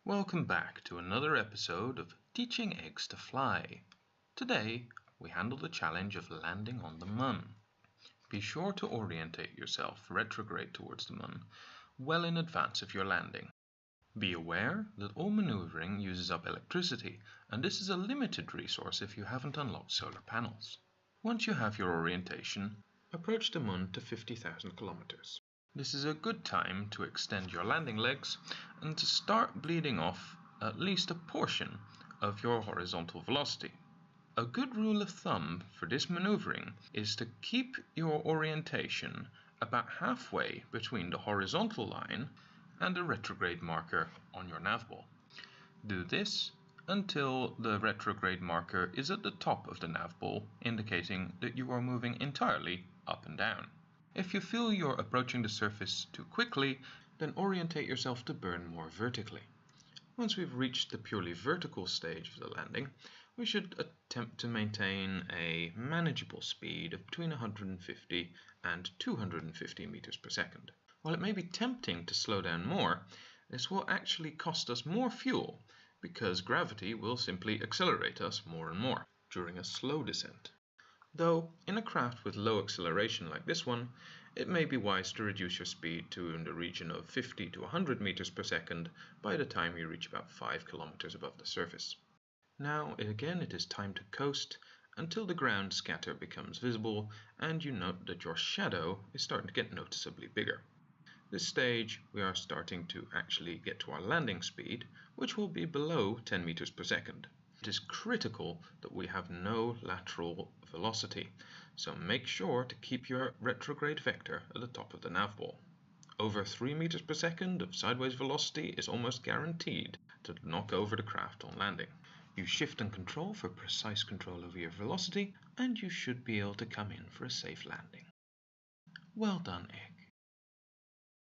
Welcome back to another episode of Teaching Eggs to Fly. Today, we handle the challenge of landing on the Moon. Be sure to orientate yourself retrograde towards the Moon well in advance of your landing. Be aware that all maneuvering uses up electricity, and this is a limited resource if you haven't unlocked solar panels. Once you have your orientation, approach the Moon to 50,000 kilometers. This is a good time to extend your landing legs and to start bleeding off at least a portion of your horizontal velocity. A good rule of thumb for this maneuvering is to keep your orientation about halfway between the horizontal line and the retrograde marker on your nav ball. Do this until the retrograde marker is at the top of the nav ball, indicating that you are moving entirely up and down. If you feel you're approaching the surface too quickly, then orientate yourself to burn more vertically. Once we've reached the purely vertical stage of the landing, we should attempt to maintain a manageable speed of between 150 and 250 meters per second. While it may be tempting to slow down more, this will actually cost us more fuel because gravity will simply accelerate us more and more during a slow descent. Though, in a craft with low acceleration like this one, it may be wise to reduce your speed to in the region of 50 to 100 meters per second by the time you reach about 5 kilometers above the surface. Now, again, it is time to coast until the ground scatter becomes visible and you note that your shadow is starting to get noticeably bigger. This stage, we are starting to actually get to our landing speed, which will be below 10 meters per second. It is critical that we have no lateral velocity, so make sure to keep your retrograde vector at the top of the nav ball. Over 3 meters per second of sideways velocity is almost guaranteed to knock over the craft on landing. Use shift and control for precise control over your velocity, and you should be able to come in for a safe landing. Well done, Egg.